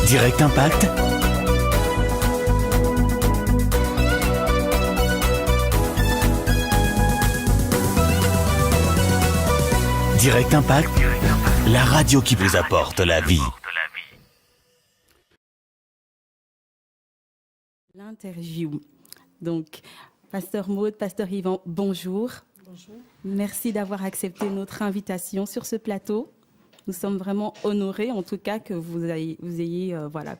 Direct Impact. Direct Impact, la radio qui vous apporte la vie. L'interview. Donc, Pasteur Maud, Pasteur Yvan, bonjour. Bonjour. Merci d'avoir accepté notre invitation sur ce plateau. Nous sommes vraiment honorés, en tout cas, que vous ayez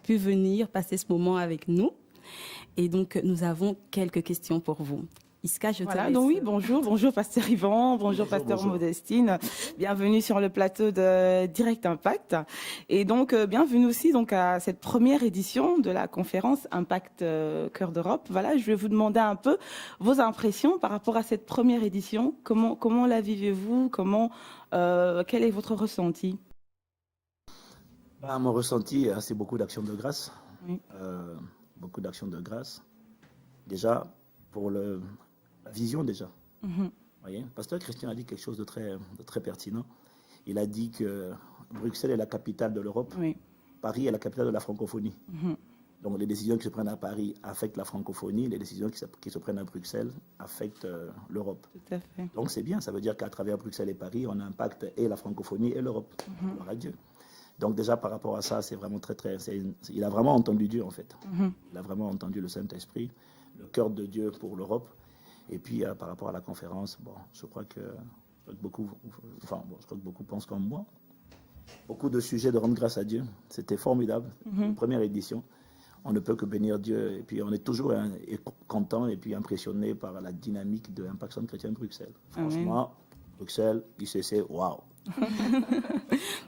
pu venir passer ce moment avec nous. Et donc, nous avons quelques questions pour vous. Iska, je te laisse. Donc oui, bonjour Pasteur Yvan, bonjour Pasteur Modestine. Bienvenue sur le plateau de Direct Impact. Et donc, bienvenue aussi à cette première édition de la conférence Impact Cœur d'Europe. Voilà, je vais vous demander un peu vos impressions par rapport à cette première édition. Comment la vivez-vous? Quel est votre ressenti? Mon ressenti, c'est beaucoup d'actions de grâce. Oui. Beaucoup d'actions de grâce. Déjà, pour la vision déjà. Mhm. Voyez, Pasteur Christian a dit quelque chose de très pertinent. Il a dit que Bruxelles est la capitale de l'Europe. Oui. Paris est la capitale de la francophonie. Mhm. Donc les décisions qui se prennent à Paris affectent la francophonie, les décisions qui se prennent à Bruxelles affectent l'Europe. Tout à fait. Donc c'est bien, ça veut dire qu'à travers Bruxelles et Paris, on impacte et la francophonie et l'Europe. Gloire à Dieu. Donc déjà par rapport à ça, c'est vraiment il a vraiment entendu Dieu en fait. Il a vraiment entendu le Saint-Esprit, le cœur de Dieu pour l'Europe. Et puis par rapport à la conférence, je crois que beaucoup pensent comme moi. Beaucoup de sujets de rendre grâce à Dieu. C'était formidable. Première édition. On ne peut que bénir Dieu. Et puis on est toujours content et puis impressionné par la dynamique de l'Impact Centre Chrétien de Bruxelles. Franchement, Bruxelles, ICC, waouh.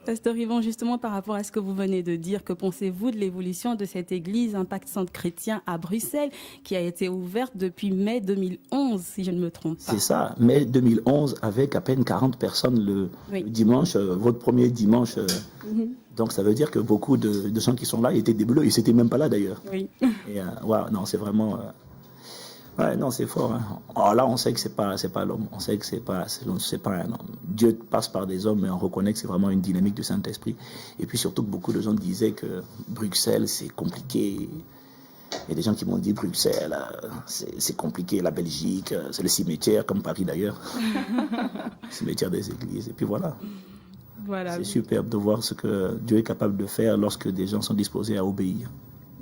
Pasteur Yvan, justement par rapport à ce que vous venez de dire, que pensez-vous de l'évolution de cette église Impact Centre Chrétien à Bruxelles, qui a été ouverte depuis mai 2011, si je ne me trompe pas? C'est ça, mai 2011, avec à peine 40 personnes le dimanche, votre premier dimanche. Donc ça veut dire que beaucoup de gens qui sont là étaient des bleus, ils n'étaient même pas là d'ailleurs. Oui. Et non, c'est vraiment... non, c'est fort. Hein. Alors là, on sait que c'est pas l'homme. On sait que c'est pas un homme. Dieu passe par des hommes, mais on reconnaît que c'est vraiment une dynamique du Saint-Esprit. Et puis surtout que beaucoup de gens disaient que Bruxelles, c'est compliqué. Il y a des gens qui m'ont dit Bruxelles, c'est compliqué. La Belgique, c'est le cimetière, comme Paris d'ailleurs. Le cimetière des églises. Et puis voilà. C'est superbe de voir ce que Dieu est capable de faire lorsque des gens sont disposés à obéir.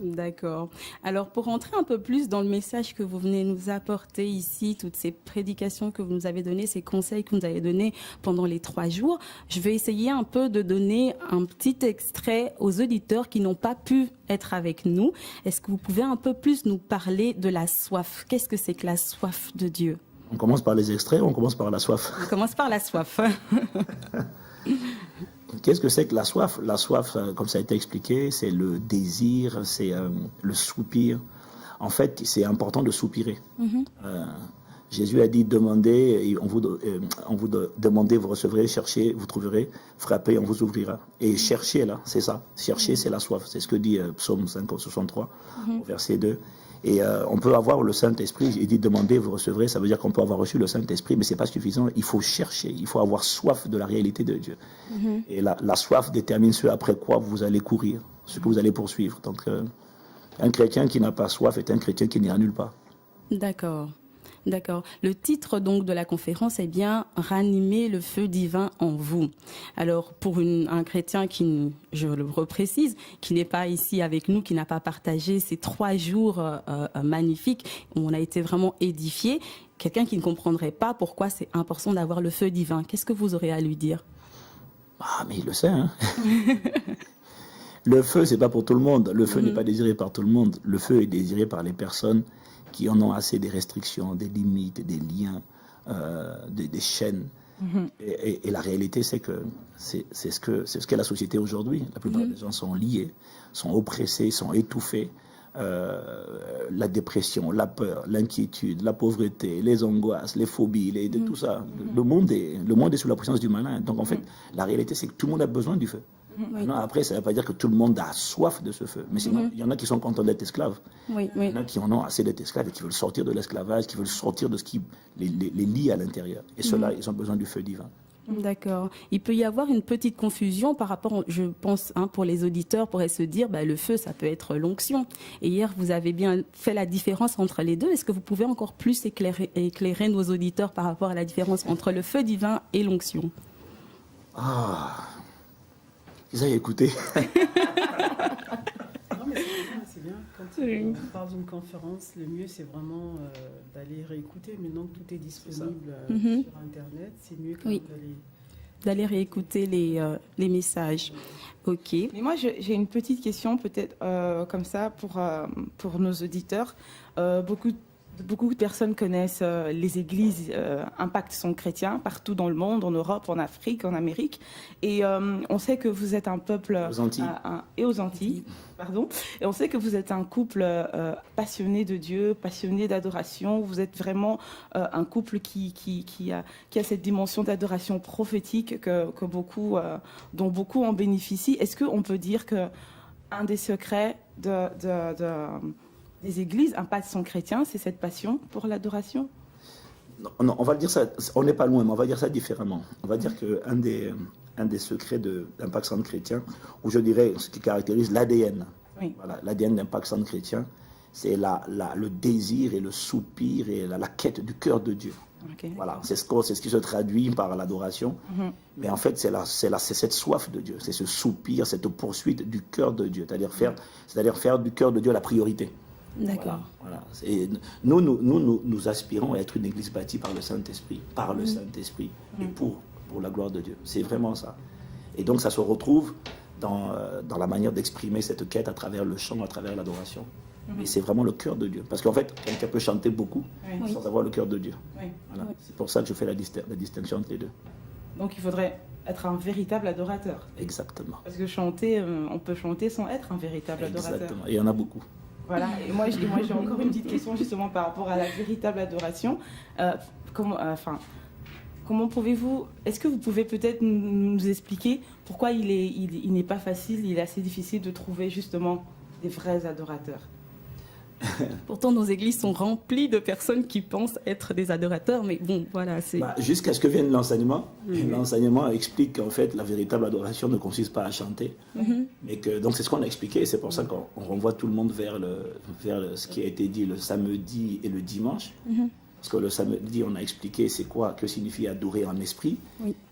D'accord. Alors, pour rentrer un peu plus dans le message que vous venez nous apporter ici, toutes ces prédications que vous nous avez données, ces conseils que vous nous avez donnés pendant les 3 jours, je vais essayer un peu de donner un petit extrait aux auditeurs qui n'ont pas pu être avec nous. Est-ce que vous pouvez un peu plus nous parler de la soif? Qu'est-ce que c'est que la soif de Dieu? On commence par les extraits ou on commence par la soif? On commence par la soif. Qu'est-ce que c'est que la soif? La soif, comme ça a été expliqué, c'est le désir, c'est le soupir. En fait, c'est important de soupirer. Jésus a dit, demandez, et on vous demandez, vous recevrez, cherchez, vous trouverez, frappez, on vous ouvrira. Et cherchez, là, c'est ça. Chercher, c'est la soif. C'est ce que dit Psaume 63, verset 2. Et on peut avoir le Saint-Esprit, il dit demandez, vous recevrez, ça veut dire qu'on peut avoir reçu le Saint-Esprit, mais ce n'est pas suffisant, il faut chercher, il faut avoir soif de la réalité de Dieu. Et la soif détermine ce après quoi vous allez courir, ce que vous allez poursuivre. Donc un chrétien qui n'a pas soif est un chrétien qui n'ira nulle part. D'accord. D'accord. Le titre donc de la conférence est bien « Ranimer le feu divin en vous ». Alors pour un chrétien qui, je le reprécise, qui n'est pas ici avec nous, qui n'a pas partagé ces 3 jours magnifiques où on a été vraiment édifié, quelqu'un qui ne comprendrait pas pourquoi c'est important d'avoir le feu divin, qu'est-ce que vous aurez à lui dire? Mais il le sait, hein. Le feu, c'est pas pour tout le monde. Le feu n'est pas désiré par tout le monde. Le feu est désiré par les personnes qui en ont assez des restrictions, des limites, des liens, des chaînes. Et la réalité, c'est que c'est ce qu'est la société aujourd'hui. La plupart des gens sont liés, sont oppressés, sont étouffés. La dépression, la peur, l'inquiétude, la pauvreté, les angoisses, les phobies, tout ça. Le monde est sous la puissance du malin. Donc en fait, la réalité, c'est que tout le monde a besoin du feu. Non, après, ça ne veut pas dire que tout le monde a soif de ce feu. Mais sinon, il y en a qui sont contents d'être esclaves. Il y en a qui en ont assez d'être esclaves et qui veulent sortir de l'esclavage, qui veulent sortir de ce qui les lie à l'intérieur. Et ceux-là, ils ont besoin du feu divin. D'accord. Il peut y avoir une petite confusion par rapport, je pense, pour les auditeurs, pourraient se dire, le feu, ça peut être l'onction. Et hier, vous avez bien fait la différence entre les deux. Est-ce que vous pouvez encore plus éclairer nos auditeurs par rapport à la différence entre le feu divin et l'onction? Ah, ils avaient écouté. Non, mais c'est bien. Quand on parle d'une conférence, le mieux, c'est vraiment d'aller réécouter. Maintenant que tout est disponible sur Internet, c'est mieux quand même d'aller réécouter les messages. Ok. Mais moi, j'ai une petite question, peut-être comme ça, pour nos auditeurs. Beaucoup de personnes connaissent les églises Impact sont chrétiens partout dans le monde, en Europe, en Afrique, en Amérique. Et on sait que vous êtes un peuple... Aux Antilles. Et aux Antilles, pardon. Et on sait que vous êtes un couple passionné de Dieu, passionné d'adoration. Vous êtes vraiment un couple qui a cette dimension d'adoration prophétique dont beaucoup en bénéficient. Est-ce qu'on peut dire qu'un des secrets des églises Impact sont chrétiens, c'est cette passion pour l'adoration? Non, on va dire ça, on n'est pas loin, mais on va dire ça différemment. On va dire qu'un des secrets d'Impact Centre Chrétien, ou je dirais ce qui caractérise l'ADN, voilà, l'ADN d'Impact Centre Chrétien, c'est le désir et le soupir et la quête du cœur de Dieu. Okay. Voilà, c'est ce qui se traduit par l'adoration. Mais en fait, c'est cette soif de Dieu, c'est ce soupir, cette poursuite du cœur de Dieu, c'est-à-dire faire du cœur de Dieu la priorité. D'accord. Voilà. Et nous aspirons à être une église bâtie par le Saint-Esprit, et pour la gloire de Dieu. C'est vraiment ça. Et donc ça se retrouve dans la manière d'exprimer cette quête à travers le chant, à travers l'adoration. Et c'est vraiment le cœur de Dieu. Parce qu'en fait, quelqu'un peut chanter beaucoup sans avoir le cœur de Dieu. Voilà. C'est pour ça que je fais la distinction entre les deux. Donc il faudrait être un véritable adorateur. Exactement. Parce que chanter, on peut chanter sans être un véritable adorateur. Exactement. Et il y en a beaucoup. Voilà, et moi j'ai encore une petite question justement par rapport à la véritable adoration. Comment pouvez-vous, est-ce que vous pouvez peut-être nous expliquer pourquoi il n'est pas facile, il est assez difficile de trouver justement des vrais adorateurs? Pourtant, nos églises sont remplies de personnes qui pensent être des adorateurs, mais bon, voilà. Jusqu'à ce que vienne l'enseignement. L'enseignement explique qu'en fait, la véritable adoration ne consiste pas à chanter. Mais donc, c'est ce qu'on a expliqué, et c'est pour ça qu'on renvoie tout le monde vers ce qui a été dit le samedi et le dimanche. Parce que le samedi, on a expliqué que signifie adorer en esprit.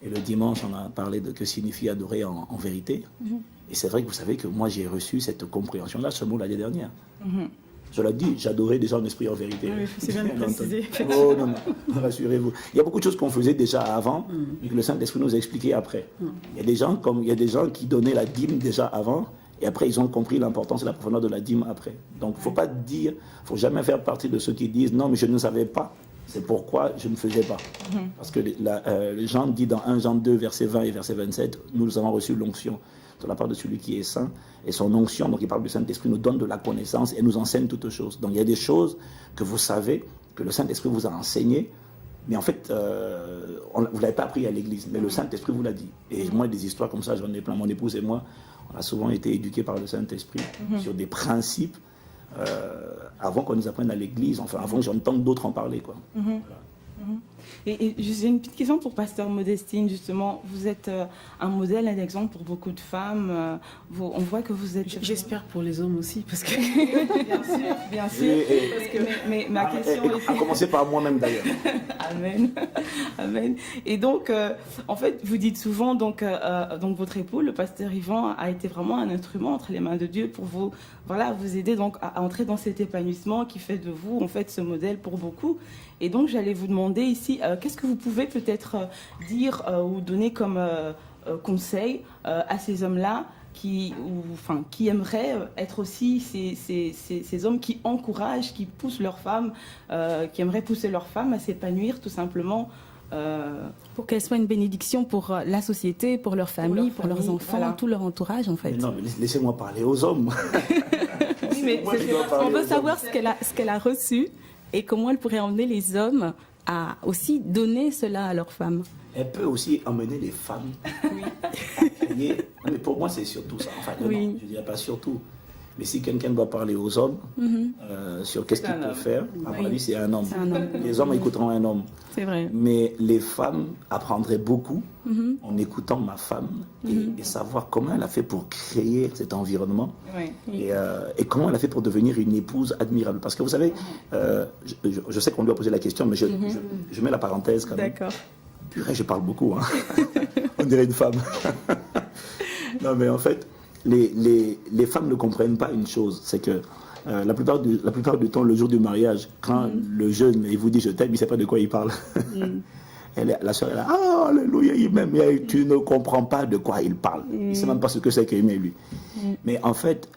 Et le dimanche, on a parlé de que signifie adorer en vérité. Et c'est vrai que vous savez que moi, j'ai reçu cette compréhension-là, ce mot l'année dernière. Je l'ai dit, j'adorais déjà en esprit en vérité. Oui, c'est bien de préciser. Oh non, rassurez-vous. Il y a beaucoup de choses qu'on faisait déjà avant, mais que le Saint-Esprit nous a expliquées après. Il y a des gens qui donnaient la dîme déjà avant, et après ils ont compris l'importance et la profondeur de la dîme après. Donc il ne faut jamais faire partie de ceux qui disent non, mais je ne savais pas. C'est pourquoi je ne faisais pas. Parce que Jean dit dans 1 Jean 2, verset 20 et verset 27, nous avons reçu l'onction de la part de celui qui est saint, et son onction, donc il parle du Saint-Esprit, nous donne de la connaissance et nous enseigne toutes choses. Donc il y a des choses que vous savez, que le Saint-Esprit vous a enseignées, mais en fait, vous ne l'avez pas appris à l'église, mais le Saint-Esprit vous l'a dit. Et moi, des histoires comme ça, j'en ai plein. Mon épouse et moi, on a souvent été éduqués par le Saint-Esprit sur des principes avant qu'on nous apprenne à l'église, enfin avant que j'entende d'autres en parler, quoi. Voilà. Et j'ai une petite question pour Pasteur Modestine, justement. Vous êtes un modèle, un exemple pour beaucoup de femmes. On voit que vous êtes... J'espère pour les hommes aussi, parce que... Bien sûr. Mais ma question est... À commencer par moi-même, d'ailleurs. Amen. Et donc, en fait, vous dites souvent, donc votre époux, le pasteur Yvan, a été vraiment un instrument entre les mains de Dieu pour vous aider donc à entrer dans cet épanouissement qui fait de vous, en fait, ce modèle pour beaucoup. Et donc, j'allais vous demander ici, qu'est-ce que vous pouvez peut-être dire ou donner comme conseil à ces hommes-là qui aimeraient être aussi ces hommes qui encouragent, qui poussent leurs femmes, qui aimeraient pousser leurs femmes à s'épanouir tout simplement. Pour qu'elles soient une bénédiction pour la société, pour leur famille, pour leurs enfants, voilà. Tout leur entourage en fait. Mais non, mais laissez-moi parler aux hommes. Oui, mais on veut savoir ce qu'elle a reçu et comment elle pourrait emmener les hommes à aussi donner cela à leurs femmes. Elle peut aussi emmener les femmes. Oui. Mais pour moi, c'est surtout ça. Enfin, non, je ne dirais pas surtout. Mais si quelqu'un doit parler aux hommes sur qu'est-ce qu'il peut faire, à mon avis, c'est un homme. Les hommes écouteront un homme. C'est vrai. Mais les femmes apprendraient beaucoup en écoutant ma femme et savoir comment elle a fait pour créer cet environnement et comment elle a fait pour devenir une épouse admirable. Parce que vous savez, je sais qu'on lui a posé la question, mais je mets la parenthèse quand même. D'accord. Purée, je parle beaucoup. Hein. On dirait une femme. Non, mais en fait, les femmes ne comprennent pas une chose, c'est que la plupart du temps, le jour du mariage, quand le jeune il vous dit je t'aime, il ne sait pas de quoi il parle. La soeur est là, ah, alléluia, il m'aime. Tu ne comprends pas de quoi il parle. Il ne sait même pas ce que c'est qu'aimer lui. Mais en fait,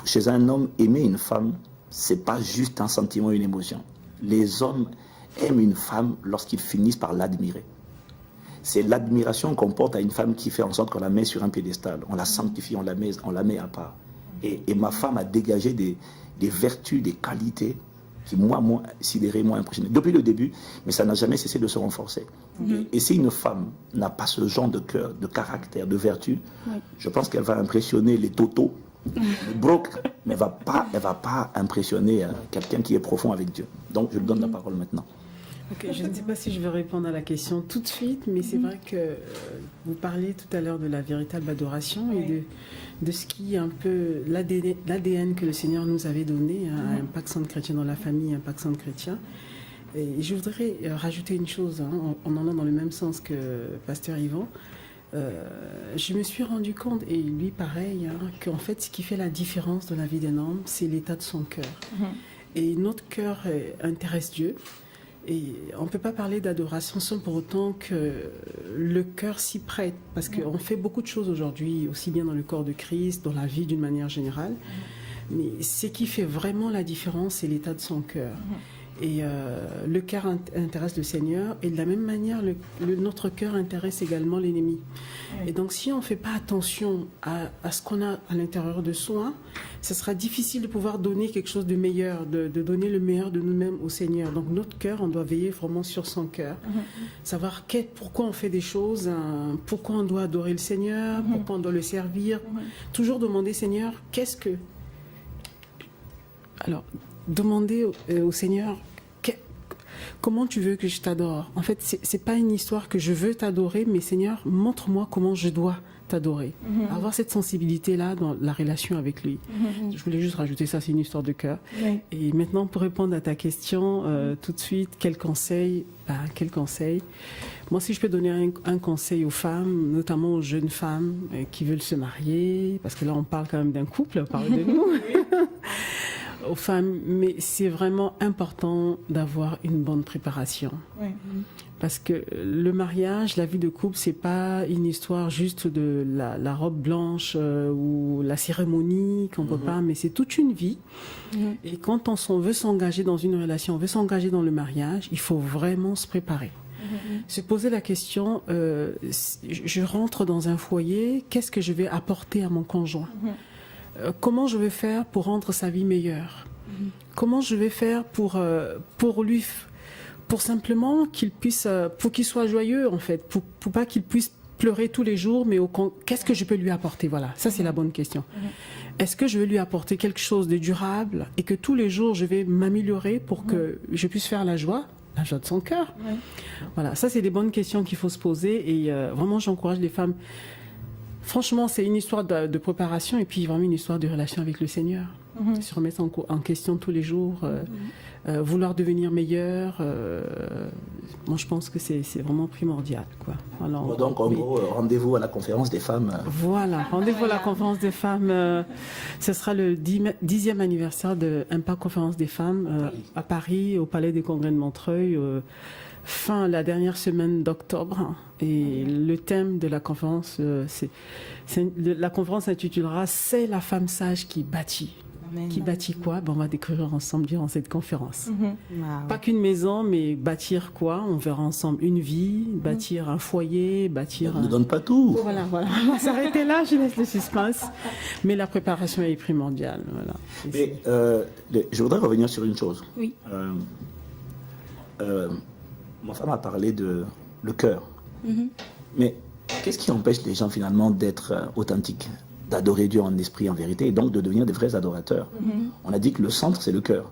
chez un homme, aimer une femme, ce n'est pas juste un sentiment, une émotion. Les hommes aiment une femme lorsqu'ils finissent par l'admirer. C'est l'admiration qu'on porte à une femme qui fait en sorte qu'on la met sur un piédestal. On la sanctifie, on la met à part. Et ma femme a dégagé des vertus, des qualités qui, moi, m'ont sidéré, m'ont impressionné. Depuis le début, mais ça n'a jamais cessé de se renforcer. Et si une femme n'a pas ce genre de cœur, de caractère, de vertu, je pense qu'elle va impressionner les totos, les brocs, mais elle va pas impressionner quelqu'un qui est profond avec Dieu. Donc, je lui donne la parole maintenant. Ok, je ne sais pas si je vais répondre à la question tout de suite, mais c'est vrai que vous parliez tout à l'heure de la véritable adoration et de ce qui est un peu l'ADN que le Seigneur nous avait donné, à Impact Centre Chrétien dans la famille, Impact Centre Chrétien. Et je voudrais rajouter une chose, on en a dans le même sens que Pasteur Yvan. Je me suis rendu compte, et lui pareil, qu'en fait ce qui fait la différence dans la vie d'un homme, c'est l'état de son cœur. Et notre cœur intéresse Dieu. Et on ne peut pas parler d'adoration sans pour autant que le cœur s'y prête, parce qu'on fait beaucoup de choses aujourd'hui, aussi bien dans le corps de Christ, dans la vie d'une manière générale, mais ce qui fait vraiment la différence, c'est l'état de son cœur. Et le cœur intéresse le Seigneur, et de la même manière, notre cœur intéresse également l'ennemi. Et donc, si on ne fait pas attention à ce qu'on a à l'intérieur de soi, ce sera difficile de pouvoir donner quelque chose de meilleur, de donner le meilleur de nous-mêmes au Seigneur. Donc, notre cœur, on doit veiller vraiment sur son cœur. Savoir pourquoi on fait des choses, pourquoi on doit adorer le Seigneur, pourquoi on doit le servir. Toujours demander, Seigneur, qu'est-ce que... Alors, demander au Seigneur comment tu veux que je t'adore. En fait, c'est pas une histoire que je veux t'adorer, mais Seigneur, montre-moi comment je dois t'adorer. Avoir cette sensibilité-là dans la relation avec lui. Je voulais juste rajouter ça, c'est une histoire de cœur. Et maintenant, pour répondre à ta question, tout de suite, quel conseil? Quel conseil? Moi, si je peux donner un conseil aux femmes, notamment aux jeunes femmes qui veulent se marier, parce que là, on parle quand même d'un couple, on parle de nous. Aux femmes, mais c'est vraiment important d'avoir une bonne préparation. Parce que le mariage, la vie de couple, c'est pas une histoire juste de la robe blanche ou la cérémonie qu'on peut pas, mais c'est toute une vie. Et quand on veut s'engager dans une relation, on veut s'engager dans le mariage, il faut vraiment se préparer. Se poser la question, je rentre dans un foyer, qu'est-ce que je vais apporter à mon conjoint? Comment je vais faire pour rendre sa vie meilleure? Comment je vais faire pour simplement qu'il puisse, pour qu'il soit joyeux en fait, pour pas qu'il puisse pleurer tous les jours, mais qu'est-ce que je peux lui apporter? Voilà, ça c'est la bonne question. Est-ce que je vais lui apporter quelque chose de durable et que tous les jours je vais m'améliorer pour que je puisse faire la joie de son cœur? Voilà, ça c'est des bonnes questions qu'il faut se poser et vraiment j'encourage les femmes. Franchement, c'est une histoire de préparation et puis vraiment une histoire de relation avec le Seigneur. Se remettre en question tous les jours, vouloir devenir meilleur. Moi, je pense que c'est vraiment primordial, quoi. Alors, donc, en gros, rendez-vous à la conférence des femmes. Voilà, rendez-vous à la conférence des femmes. Ce sera le 10e anniversaire de Impact Conférence des femmes à Paris, au Palais des Congrès de Montreuil. La dernière semaine d'octobre, et le thème de la conférence, la conférence s'intitulera « C'est la femme sage qui bâtit ». Qui bâtit quoi? On va découvrir ensemble durant cette conférence. Pas qu'une maison, mais bâtir quoi? On verra ensemble une vie, bâtir un foyer, bâtir... On ne donne pas tout. Voilà. On va s'arrêter là, je laisse le suspense. Mais la préparation est primordiale. Voilà. Mais, je voudrais revenir sur une chose. Oui. Ma femme a parlé de le cœur. Mais qu'est-ce qui empêche les gens finalement d'être authentiques? d'adorer Dieu en esprit, en vérité, et donc de devenir des vrais adorateurs. On a dit que le centre, c'est le cœur.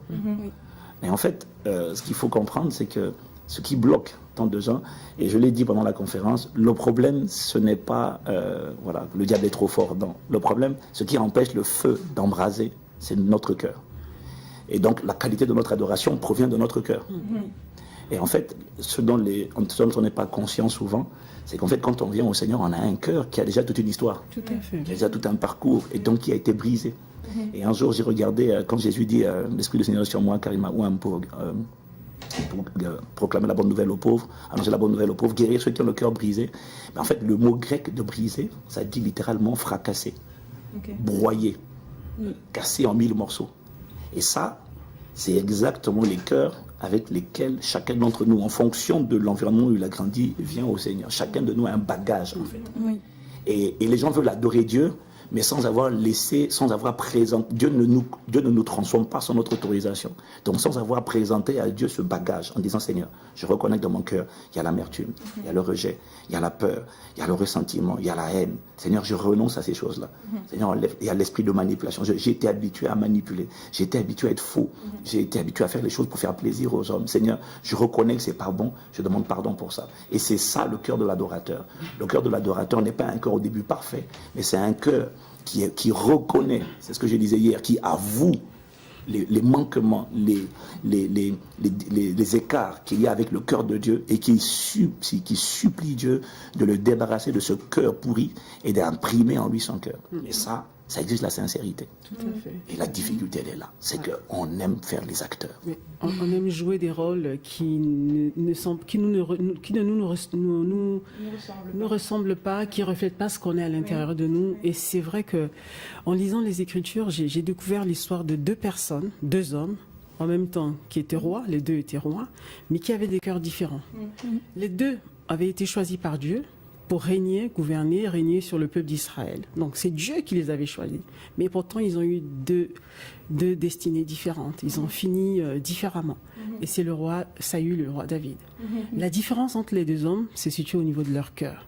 Mais en fait, ce qu'il faut comprendre, c'est que ce qui bloque tant de gens, et je l'ai dit pendant la conférence, le problème, ce n'est pas, le diable est trop fort. Non. Le problème, ce qui empêche le feu d'embraser, c'est notre cœur. Et donc, la qualité de notre adoration provient de notre cœur. Et en fait, ce dont on n'est pas conscient souvent, c'est qu'en fait, quand on vient au Seigneur, on a un cœur qui a déjà toute une histoire. Tout à fait. Qui a déjà tout un parcours, et donc qui a été brisé. Et un jour, j'ai regardé, quand Jésus dit « L'Esprit du Seigneur est sur moi, car il m'a oint pour proclamer la bonne nouvelle aux pauvres, annoncer la bonne nouvelle aux pauvres, guérir ceux qui ont le cœur brisé. » Mais en fait, le mot grec de briser, ça dit littéralement fracasser, broyer, casser en 1000 morceaux. Et ça, c'est exactement les cœurs avec lesquels chacun d'entre nous, en fonction de l'environnement où il a grandi, vient au Seigneur. Chacun de nous a un bagage, en fait. Et les gens veulent adorer Dieu, mais sans avoir présenté. Dieu ne nous transforme pas sans notre autorisation. Donc sans avoir présenté à Dieu ce bagage, en disant Seigneur, je reconnais que dans mon cœur, il y a l'amertume, il y a le rejet, il y a la peur, il y a le ressentiment, il y a la haine. Seigneur, je renonce à ces choses-là. Seigneur, il y a l'esprit de manipulation. J'ai été habitué à manipuler, j'ai été habitué à être faux, j'ai été habitué à faire les choses pour faire plaisir aux hommes. Seigneur, je reconnais que c'est pas bon, je demande pardon pour ça. Et c'est ça le cœur de l'adorateur. Le cœur de l'adorateur n'est pas un cœur au début parfait, mais c'est un cœur qui reconnaît, c'est ce que je disais hier, qui avoue les manquements, les écarts qu'il y a avec le cœur de Dieu et qui supplie Dieu de le débarrasser de ce cœur pourri et d'imprimer en lui son cœur. Et ça exige la sincérité. Tout à fait. Et la difficulté, elle est là. C'est qu'on aime faire les acteurs. Mais on aime jouer des rôles qui ne nous ressemblent pas, qui ne reflètent pas ce qu'on est à l'intérieur de nous. Et c'est vrai que, en lisant les Écritures, j'ai découvert l'histoire de deux hommes, en même temps, qui étaient rois, les deux étaient rois, mais qui avaient des cœurs différents. Les deux avaient été choisis par Dieu pour régner sur le peuple d'Israël. Donc c'est Dieu qui les avait choisis. Mais pourtant, ils ont eu deux destinées différentes. Ils ont fini différemment. Et c'est le roi Saül et le roi David. La différence entre les deux hommes se situe au niveau de leur cœur.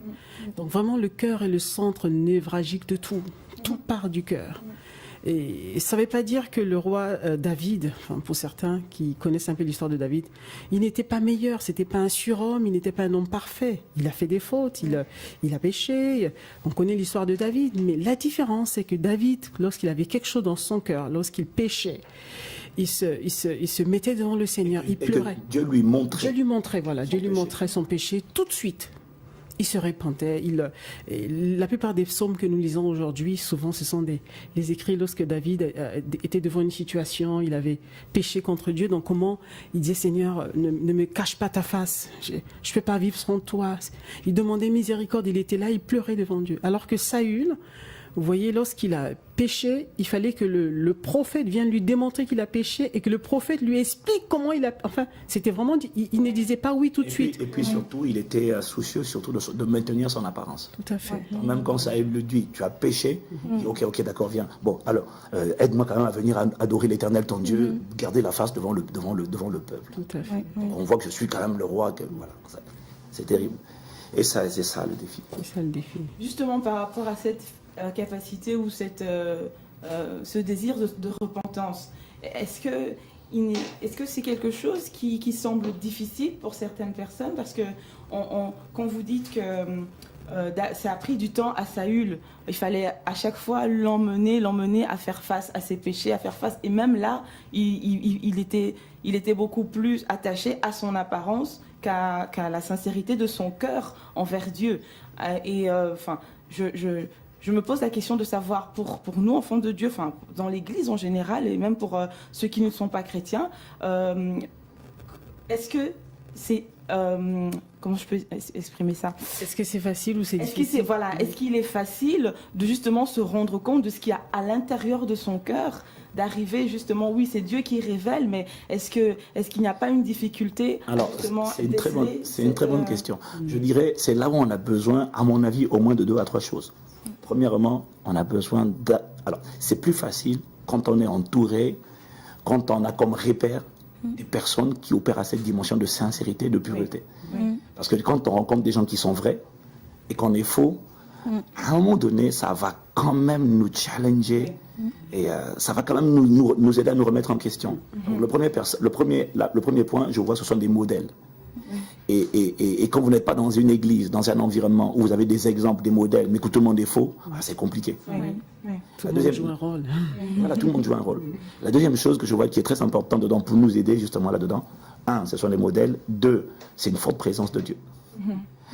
Donc vraiment, le cœur est le centre névralgique de tout. Tout part du cœur. Et ça ne veut pas dire que le roi David, enfin pour certains qui connaissent un peu l'histoire de David, il n'était pas meilleur, c'était pas un surhomme, il n'était pas un homme parfait. Il a fait des fautes, il a péché. On connaît l'histoire de David, mais la différence, c'est que David, lorsqu'il avait quelque chose dans son cœur, lorsqu'il péchait, il se mettait devant le Seigneur, il pleurait. Dieu lui montrait. Dieu lui montrait son péché tout de suite. Il se repentait. La plupart des psaumes que nous lisons aujourd'hui, souvent, ce sont les écrits lorsque David était devant une situation, il avait péché contre Dieu. Donc, comment il disait, Seigneur, ne me cache pas ta face. Je ne peux pas vivre sans toi. Il demandait miséricorde. Il était là, il pleurait devant Dieu. Alors que Saül, vous voyez, lorsqu'il a péché, il fallait que le prophète vienne lui démontrer qu'il a péché et que le prophète lui explique comment il a... Enfin, c'était vraiment... Il ne disait pas oui tout de suite. Et puis surtout, il était soucieux surtout de maintenir son apparence. Tout à fait. Même quand Saül lui dit, tu as péché, il dit, ok, d'accord, viens. Bon, alors, aide-moi quand même à venir adorer l'Éternel, ton Dieu, garder la face devant le peuple. Tout à fait. On voit que je suis quand même le roi. Voilà, c'est terrible. Et ça, c'est ça le défi. C'est ça le défi. Justement, par rapport à cette capacité ou ce désir de repentance, est-ce que c'est quelque chose qui semble difficile pour certaines personnes? Parce que quand vous dites que ça a pris du temps à Saül, il fallait à chaque fois l'emmener à faire face à ses péchés, à faire face, et même là, il était beaucoup plus attaché à son apparence qu'à la sincérité de son cœur envers Dieu. Et je me pose la question de savoir, pour nous, enfants de Dieu, enfin, dans l'Église en général, et même pour ceux qui ne sont pas chrétiens, est-ce que c'est... comment je peux exprimer ça? Est-ce que c'est facile ou c'est difficile? Est-ce qu'il est facile de justement se rendre compte de ce qu'il y a à l'intérieur de son cœur, d'arriver justement, oui, c'est Dieu qui révèle, mais est-ce qu'il n'y a pas une difficulté? Alors, c'est une très bonne question. Je dirais, c'est là où on a besoin, à mon avis, au moins de 2 à 3 choses. Premièrement, on a besoin alors, c'est plus facile quand on est entouré, quand on a comme repère des personnes qui opèrent à cette dimension de sincérité, de pureté. Parce que quand on rencontre des gens qui sont vrais et qu'on est faux, à un moment donné, ça va quand même nous challenger et ça va quand même nous aider à nous remettre en question. Donc, le premier point, je vois, ce sont des modèles. Et quand vous n'êtes pas dans une église, dans un environnement où vous avez des exemples, des modèles, mais que tout le monde est faux, c'est compliqué. Tout le monde joue un rôle. Voilà, tout le monde joue un rôle. La deuxième chose que je vois qui est très importante dedans pour nous aider justement là-dedans, 1, ce sont les modèles. 2, c'est une forte présence de Dieu.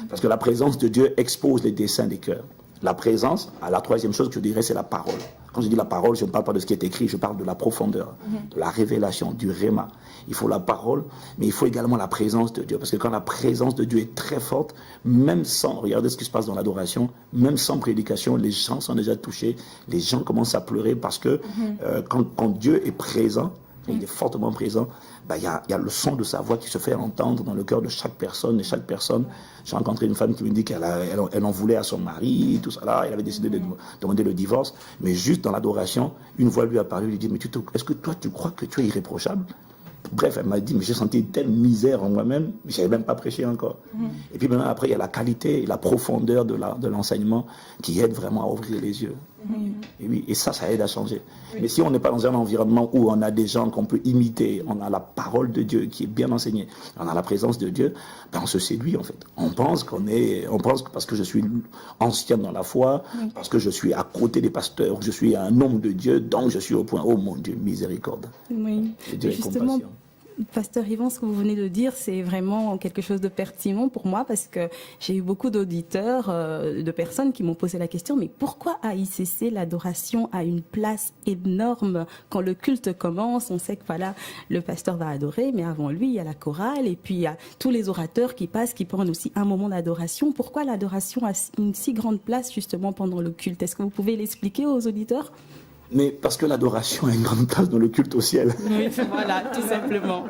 Parce que la présence de Dieu expose les desseins des cœurs. La présence, la troisième chose que je dirais, c'est la parole. Quand je dis la parole, je ne parle pas de ce qui est écrit, je parle de la profondeur, de la révélation, du réma. Il faut la parole, mais il faut également la présence de Dieu. Parce que quand la présence de Dieu est très forte, même sans, regardez ce qui se passe dans l'adoration, même sans prédication, les gens sont déjà touchés, les gens commencent à pleurer parce que quand Dieu est présent, il est fortement présent, il y a le son de sa voix qui se fait entendre dans le cœur de chaque personne. Et chaque personne, j'ai rencontré une femme qui me dit qu'elle en voulait à son mari, tout ça là, elle avait décidé de demander le divorce, mais juste dans l'adoration, une voix lui a parlé, lui dit, mais est-ce que toi tu crois que tu es irréprochable? Bref, elle m'a dit, mais j'ai senti une telle misère en moi-même, je n'avais même pas prêché encore. Et puis maintenant, après, il y a la qualité et la profondeur de l'enseignement qui aide vraiment à ouvrir les yeux. Et oui, et ça aide à changer. Mais si on n'est pas dans un environnement où on a des gens qu'on peut imiter, on a la parole de Dieu qui est bien enseignée, on a la présence de Dieu, on se séduit en fait. On pense que parce que je suis ancien dans la foi, parce que je suis à côté des pasteurs, je suis un homme de Dieu, donc je suis au point, oh mon Dieu, miséricorde. Oui, Dieu est justement. compatient. Pasteur Yvan, ce que vous venez de dire, c'est vraiment quelque chose de pertinent pour moi parce que j'ai eu beaucoup d'auditeurs, de personnes qui m'ont posé la question, mais pourquoi à ICC l'adoration a une place énorme quand le culte commence? On sait que voilà, le pasteur va adorer, mais avant lui, il y a la chorale et puis il y a tous les orateurs qui passent, qui prennent aussi un moment d'adoration. Pourquoi l'adoration a une si grande place justement pendant le culte? Est-ce que vous pouvez l'expliquer aux auditeurs? Mais parce que l'adoration a une grande place dans le culte au ciel. Oui, voilà, tout simplement.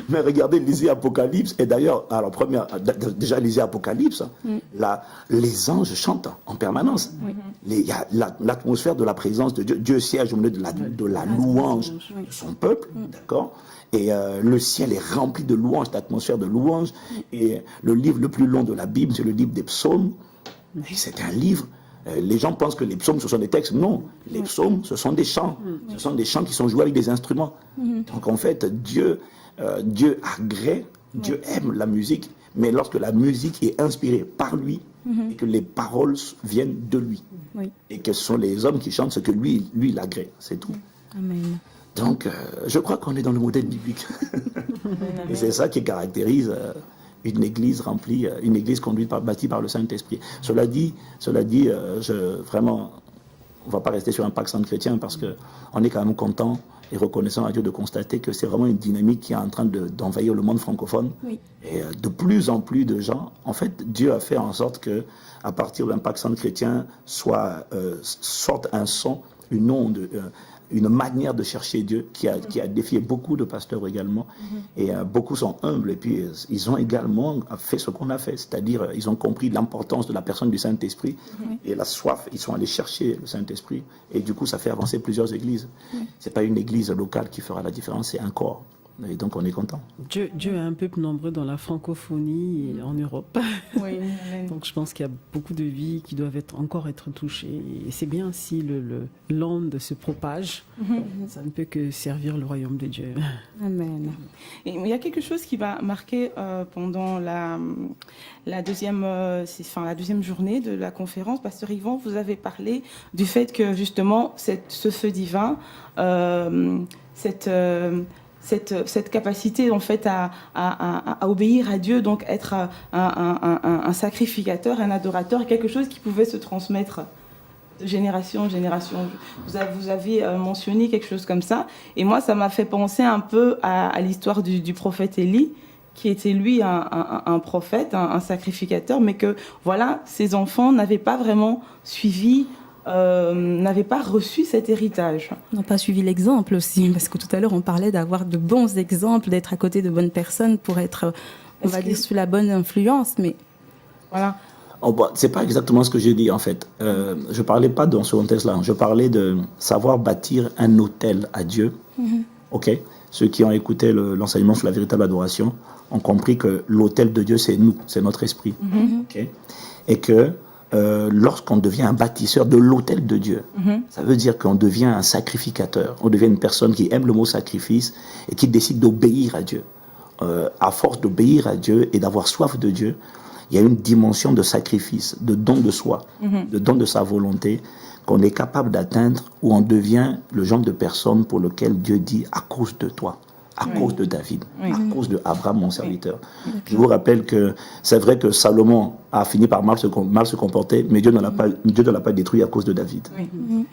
Mais regardez, lisez Apocalypse, et d'ailleurs, alors déjà lisez Apocalypse, les anges chantent en permanence. Il y a l'atmosphère de la présence de Dieu. Dieu siège au milieu de la louange de son peuple, d'accord? Et le ciel est rempli de louanges, d'atmosphère de louanges. Et le livre le plus long de la Bible, c'est le livre des psaumes. Et c'est un livre. Les gens pensent que les psaumes, ce sont des textes. Non, les psaumes, ce sont des chants. Ce sont des chants qui sont joués avec des instruments. Donc en fait, Dieu agrée, Dieu aime la musique, mais lorsque la musique est inspirée par lui et que les paroles viennent de lui. Et que ce sont les hommes qui chantent ce que lui il agrée. C'est tout. Amen. Donc, je crois qu'on est dans le modèle biblique. Et c'est ça qui caractérise une église remplie, une église bâtie par le Saint-Esprit. Cela dit, vraiment, on ne va pas rester sur un pacte sans chrétien parce qu'on est quand même content et reconnaissant à Dieu de constater que c'est vraiment une dynamique qui est en train d'envahir le monde francophone. Et de plus en plus de gens, en fait, Dieu a fait en sorte que, à partir d'un pacte sans chrétien, sorte un son, une onde, une manière de chercher Dieu qui a défié beaucoup de pasteurs également. Et beaucoup sont humbles et puis ils ont également fait ce qu'on a fait, c'est-à-dire ils ont compris l'importance de la personne du Saint-Esprit et la soif, ils sont allés chercher le Saint-Esprit et du coup ça fait avancer plusieurs églises. C'est pas une église locale qui fera la différence, c'est un corps. Et donc on est content. Dieu a un peuple nombreux dans la francophonie et en Europe. Oui. Donc je pense qu'il y a beaucoup de vies qui doivent encore être touchées. Et c'est bien si l'onde se propage. Ça ne peut que servir le royaume de Dieu. Amen. Et il y a quelque chose qui va marquer pendant la deuxième journée de la conférence. Pasteur Yvan, vous avez parlé du fait que justement ce feu divin, cette capacité en fait à obéir à Dieu, donc être un sacrificateur, un adorateur, quelque chose qui pouvait se transmettre de génération en génération. Vous avez mentionné quelque chose comme ça, et moi ça m'a fait penser un peu à l'histoire du prophète Élie, qui était lui un prophète, un sacrificateur, mais que voilà, ses enfants n'avaient pas vraiment suivi, n'avaient pas reçu cet héritage. N'ont pas suivi l'exemple aussi, parce que tout à l'heure on parlait d'avoir de bons exemples, d'être à côté de bonnes personnes pour être, on va dire, sous la bonne influence, mais voilà. Oh, bah, c'est pas exactement ce que j'ai dit en fait. Je parlais pas dans ce contexte-là. Je parlais de savoir bâtir un autel à Dieu. Ok. Ceux qui ont écouté l'enseignement sur la véritable adoration ont compris que l'autel de Dieu c'est nous, c'est notre esprit. Ok. Et que lorsqu'on devient un bâtisseur de l'autel de Dieu. Ça veut dire qu'on devient un sacrificateur. On devient une personne qui aime le mot sacrifice et qui décide d'obéir à Dieu. À force d'obéir à Dieu et d'avoir soif de Dieu, il y a une dimension de sacrifice, de don de soi, de don de sa volonté qu'on est capable d'atteindre, où on devient le genre de personne pour lequel Dieu dit « à cause de toi ». À cause de David, à cause de Abraham, mon serviteur. Je vous rappelle que c'est vrai que Salomon a fini par mal se comporter, mais Dieu ne l'a pas détruit à cause de David.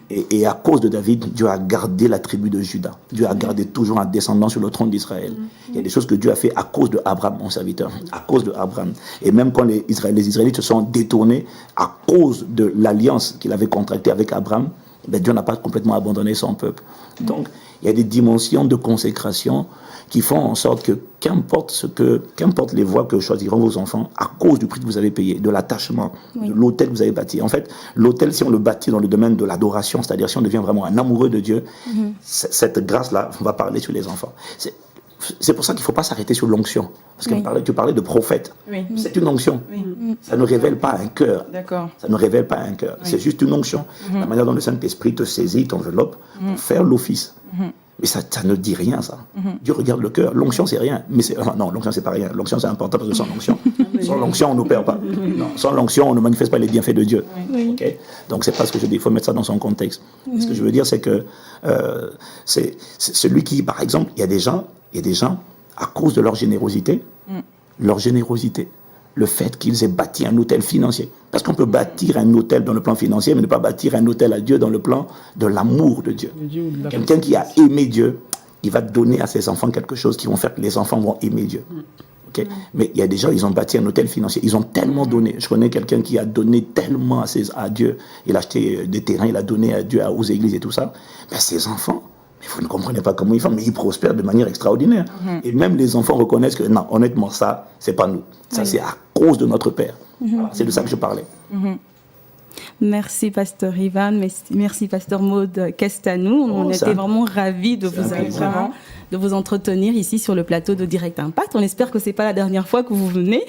Et à cause de David, Dieu a gardé la tribu de Juda. Dieu a gardé toujours un descendant sur le trône d'Israël. Il y a des choses que Dieu a fait à cause de Abraham, mon serviteur, à cause de Abraham. Et même quand les Israélites se sont détournés à cause de l'alliance qu'il avait contractée avec Abraham, ben Dieu n'a pas complètement abandonné son peuple. Donc, il y a des dimensions de consécration qui font en sorte que qu'importe les voies que choisiront vos enfants, à cause du prix que vous avez payé, de l'attachement, de l'autel que vous avez bâti. En fait, l'autel, si on le bâtit dans le domaine de l'adoration, c'est-à-dire si on devient vraiment un amoureux de Dieu, cette grâce-là va parler sur les enfants. C'est pour ça qu'il ne faut pas s'arrêter sur l'onction. Parce que tu parlais de prophète. C'est une onction. Ça ne révèle pas un cœur. Ça ne révèle pas un cœur. C'est juste une onction. La manière dont le Saint-Esprit te saisit, t'enveloppe pour faire l'office. Mais ça ne dit rien, ça. Dieu regarde le cœur. L'onction, c'est rien. Mais non, l'onction, c'est pas rien. L'onction, c'est important parce que sans l'onction, on ne perd pas. Non, sans l'onction, on ne manifeste pas les bienfaits de Dieu. Okay? Donc, c'est pas ce que je dis. Il faut mettre ça dans son contexte. Ce que je veux dire, c'est que c'est celui qui, par exemple, il y a des gens, à cause de leur générosité, le fait qu'ils aient bâti un hôtel financier. Parce qu'on peut bâtir un hôtel dans le plan financier, mais ne pas bâtir un hôtel à Dieu dans le plan de l'amour de Dieu. Quelqu'un qui a aimé Dieu, il va donner à ses enfants quelque chose qui vont faire que les enfants vont aimer Dieu. Okay? Mais il y a des gens, ils ont bâti un hôtel financier. Ils ont tellement donné. Je connais quelqu'un qui a donné tellement à Dieu. Il a acheté des terrains, il a donné à Dieu, aux églises et tout ça. Mais ses enfants, vous ne comprenez pas comment ils font, mais ils prospèrent de manière extraordinaire. Et même les enfants reconnaissent que non, honnêtement, ça, c'est pas nous. Ça, c'est à cause de notre Père. Voilà, c'est de ça que je parlais. Merci, Pasteur Ivan. Merci, Pasteur Maud Castanou. On était vraiment ravis de vous entretenir ici sur le plateau de Direct Impact. On espère que ce n'est pas la dernière fois que vous venez.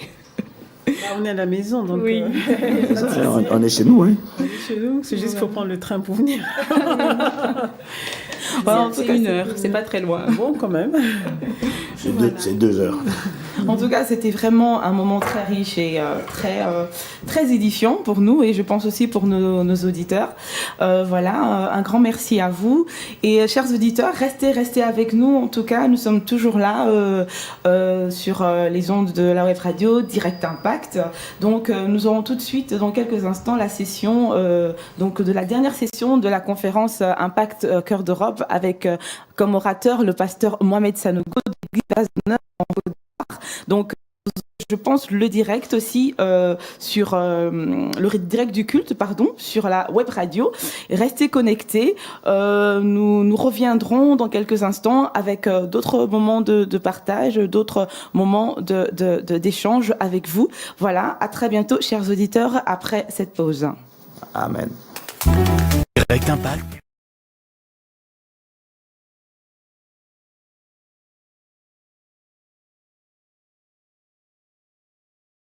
On est à la maison, donc on est chez nous. Hein. On est chez nous, c'est juste qu'il faut prendre le train pour venir. C'est 1 heure, c'est pas très loin. Bon, quand même. C'est 2 heures. En tout cas, c'était vraiment un moment très riche et très édifiant pour nous et je pense aussi pour nos auditeurs. Voilà, un grand merci à vous. Et chers auditeurs, restez avec nous. En tout cas, nous sommes toujours là sur les ondes de la web radio Direct Impact. Donc, nous aurons tout de suite, dans quelques instants, la session donc de la dernière session de la conférence Impact Cœur d'Europe avec comme orateur le pasteur Mohamed Sanogo de l'Église d'Azner en Côte d'Ivoire. Donc, je pense le direct aussi sur le direct du culte, sur la web radio. Restez connectés. Nous reviendrons dans quelques instants avec d'autres moments de partage, d'autres moments d'échange avec vous. Voilà, à très bientôt, chers auditeurs, après cette pause. Amen. Direct Impact.